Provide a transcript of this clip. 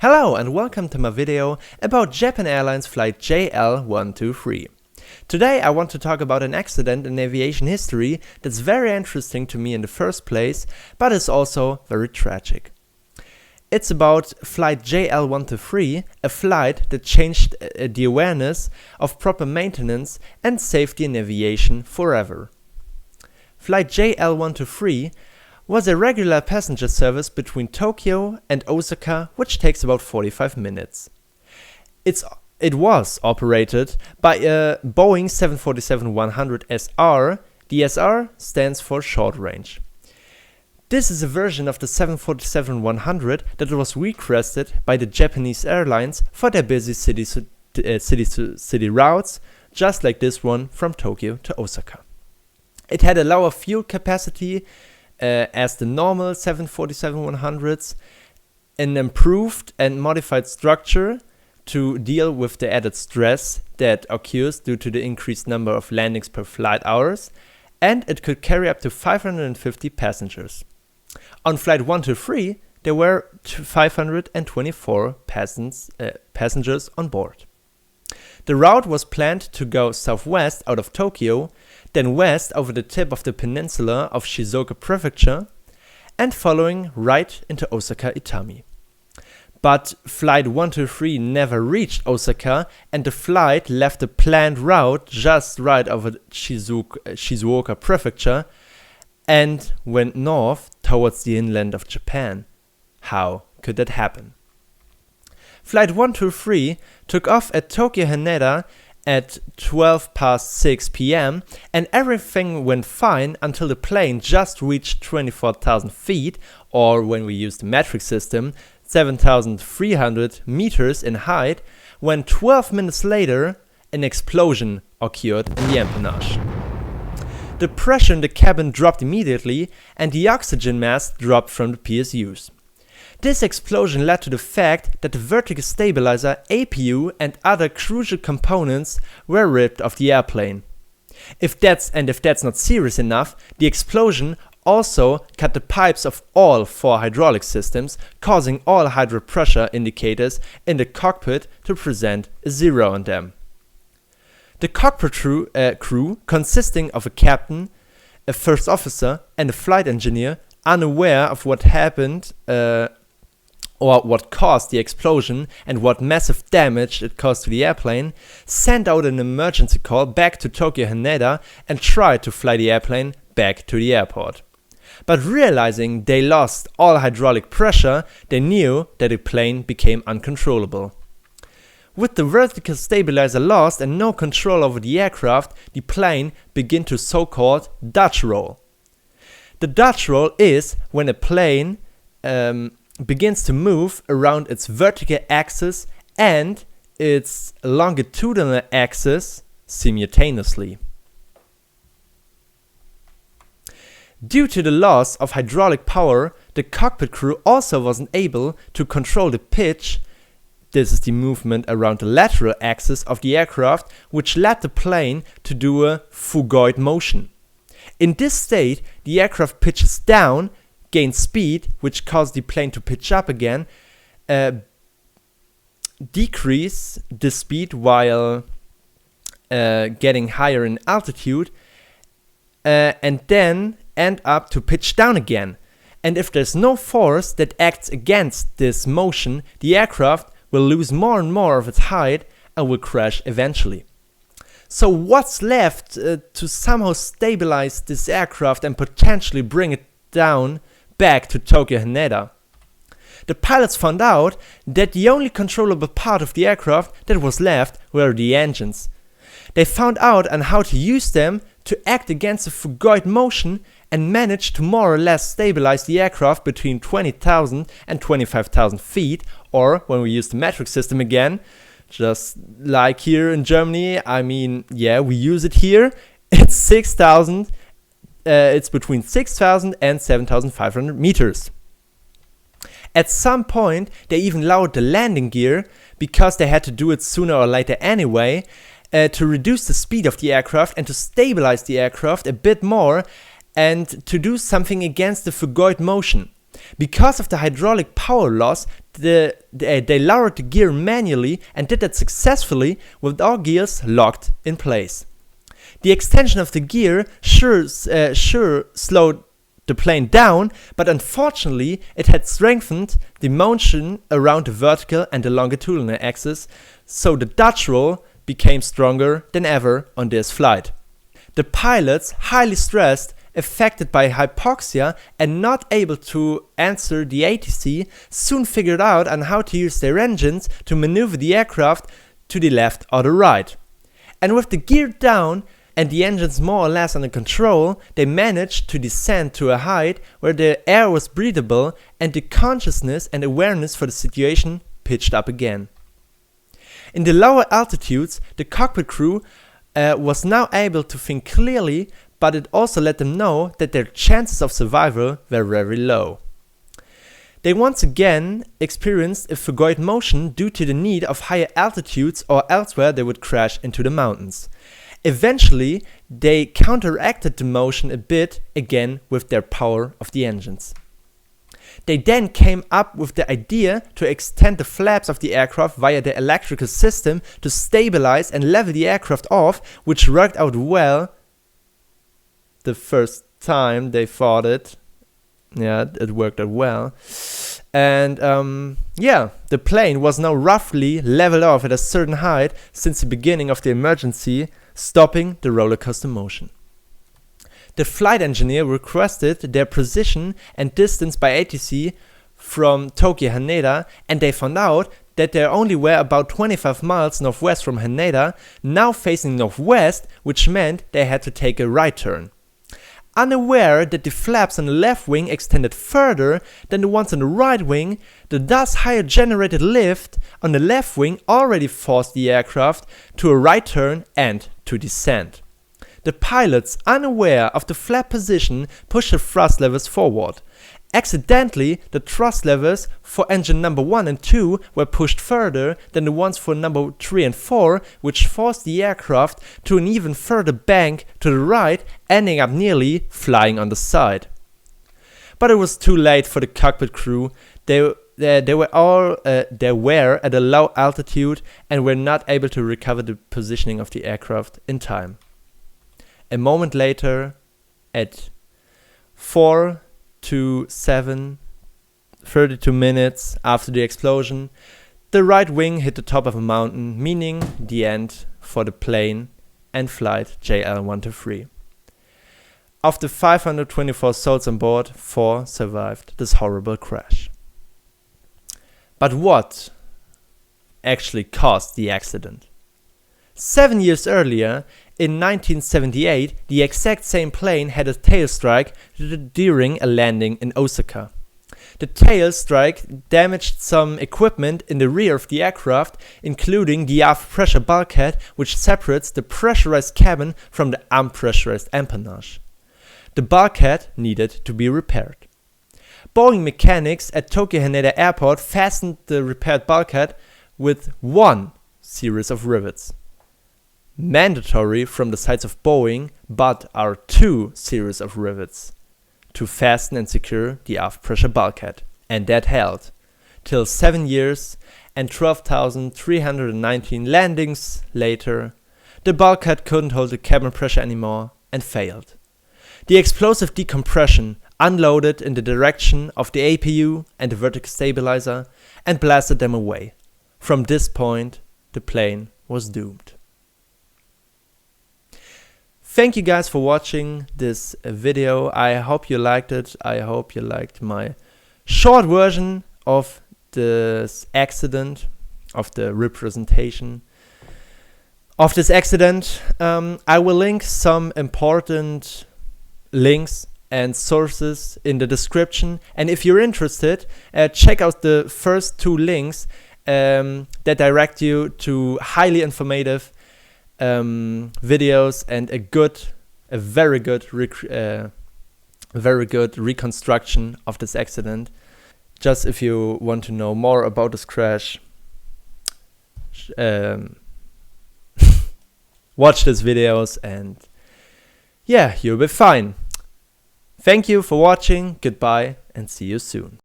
Hello and welcome to my video about Japan Airlines flight JL123. Today I want to talk about an accident in aviation history that's very interesting to me in the first place, but is also very tragic. It's about flight JL123, a flight that changed the awareness of proper maintenance and safety in aviation forever. Flight JL123 was a regular passenger service between Tokyo and Osaka, which takes about 45 minutes. It was operated by a Boeing 747-100 SR. The SR stands for short range. This is a version of the 747-100 that was requested by the Japanese airlines for their busy city-to-city routes, just like this one from Tokyo to Osaka. It had a lower fuel capacity as the normal 747-100s, an improved and modified structure to deal with the added stress that occurs due to the increased number of landings per flight hours, and it could carry up to 550 passengers. On flight 123, there were 524 passengers on board. The route was planned to go southwest out of Tokyo, then west over the tip of the peninsula of Shizuoka Prefecture, and following right into Osaka Itami. But flight 123 never reached Osaka, and the flight left the planned route just right over Shizuoka Prefecture and went north towards the inland of Japan. How could that happen? Flight 123 took off at Tokyo Haneda at 6 p.m. and everything went fine until the plane just reached 24,000 feet, or when we use the metric system, 7,300 meters in height, when 12 minutes later an explosion occurred in the empennage. The pressure in the cabin dropped immediately and the oxygen mask dropped from the PSUs. This explosion led to the fact that the vertical stabilizer, APU and other crucial components were ripped off the airplane. If that's not serious enough, the explosion also cut the pipes of all 4 hydraulic systems, causing all hydro pressure indicators in the cockpit to present a 0 on them. The cockpit crew, consisting of a captain, a first officer and a flight engineer, unaware of what happened or what caused the explosion and what massive damage it caused to the airplane, sent out an emergency call back to Tokyo Haneda and tried to fly the airplane back to the airport. But realizing they lost all hydraulic pressure, they knew that the plane became uncontrollable. With the vertical stabilizer lost and no control over the aircraft, the plane began to so-called Dutch roll. The Dutch roll is when a plane begins to move around its vertical axis and its longitudinal axis simultaneously. Due to the loss of hydraulic power, the cockpit crew also wasn't able to control the pitch. This is the movement around the lateral axis of the aircraft, which led the plane to do a phugoid motion. In this state, the aircraft pitches down, gains speed, which caused the plane to pitch up again, decrease the speed while getting higher in altitude, and then end up to pitch down again. And if there's no force that acts against this motion, the aircraft will lose more and more of its height and will crash eventually. So what's left to somehow stabilize this aircraft and potentially bring it down back to Tokyo Haneda? The pilots found out that the only controllable part of the aircraft that was left were the engines. They found out on how to use them to act against the phugoid motion and managed to more or less stabilize the aircraft between 20,000 and 25,000 feet, or when we use the metric system again, just like here in Germany, we use it here, it's 6,000, it's between 6,000 and 7,500 meters. At some point, they even lowered the landing gear, because they had to do it sooner or later anyway, to reduce the speed of the aircraft and to stabilize the aircraft a bit more and to do something against the phugoid motion. Because of the hydraulic power loss, they lowered the gear manually and did that successfully with all gears locked in place. The extension of the gear sure slowed the plane down, but unfortunately it had strengthened the motion around the vertical and the longitudinal axis, so the Dutch roll became stronger than ever on this flight. The pilots, highly stressed, affected by hypoxia and not able to answer the ATC, soon figured out on how to use their engines to maneuver the aircraft to the left or the right. And with the gear down and the engines more or less under control, they managed to descend to a height where the air was breathable and the consciousness and awareness for the situation pitched up again. In the lower altitudes, the cockpit crew was now able to think clearly, but it also let them know that their chances of survival were very low. They once again experienced a forgoid motion due to the need of higher altitudes, or elsewhere they would crash into the mountains. Eventually, they counteracted the motion a bit again with their power of the engines. They then came up with the idea to extend the flaps of the aircraft via the electrical system to stabilize and level the aircraft off, which worked out well the first time they thought it. Yeah, it worked out well. And the plane was now roughly leveled off at a certain height since the beginning of the emergency, stopping the roller coaster motion. The flight engineer requested their position and distance by ATC from Tokyo Haneda, and they found out that they only were about 25 miles northwest from Haneda, now facing northwest, which meant they had to take a right turn. Unaware that the flaps on the left wing extended further than the ones on the right wing, the thus higher generated lift on the left wing already forced the aircraft to a right turn and to descend. The pilots, unaware of the flap position, pushed the thrust levers forward. Accidentally, the thrust levers for engine number 1 and 2 were pushed further than the ones for number 3 and 4, which forced the aircraft to an even further bank to the right, ending up nearly flying on the side. But it was too late for the cockpit crew. They were at a low altitude and were not able to recover the positioning of the aircraft in time. A moment later, at 4 to 32 minutes after the explosion, the right wing hit the top of a mountain, meaning the end for the plane and flight JL123. Of the 524 souls on board, 4 survived this horrible crash. But what actually caused the accident? 7 years earlier, in 1978, the exact same plane had a tail strike during a landing in Osaka. The tail strike damaged some equipment in the rear of the aircraft, including the aft pressure bulkhead, which separates the pressurized cabin from the unpressurized empennage. The bulkhead needed to be repaired. Boeing mechanics at Tokyo Haneda Airport fastened the repaired bulkhead with one series of rivets. Mandatory from the sides of Boeing, but are 2 series of rivets to fasten and secure the aft pressure bulkhead, and that held till 7 years and 12,319 landings later. The bulkhead couldn't hold the cabin pressure anymore and failed. The explosive decompression unloaded in the direction of the APU and the vertical stabilizer and blasted them away. From this point, the plane was doomed. Thank you guys for watching this video. I hope you liked it. I hope you liked my short version of this accident, of the representation of this accident. I will link some important links and sources in the description. And if you're interested, check out the first 2 links that direct you to highly informative videos and a very good reconstruction of this accident. Just if you want to know more about this crash, watch these videos and yeah, you'll be fine. Thank you for watching, goodbye, and see you soon.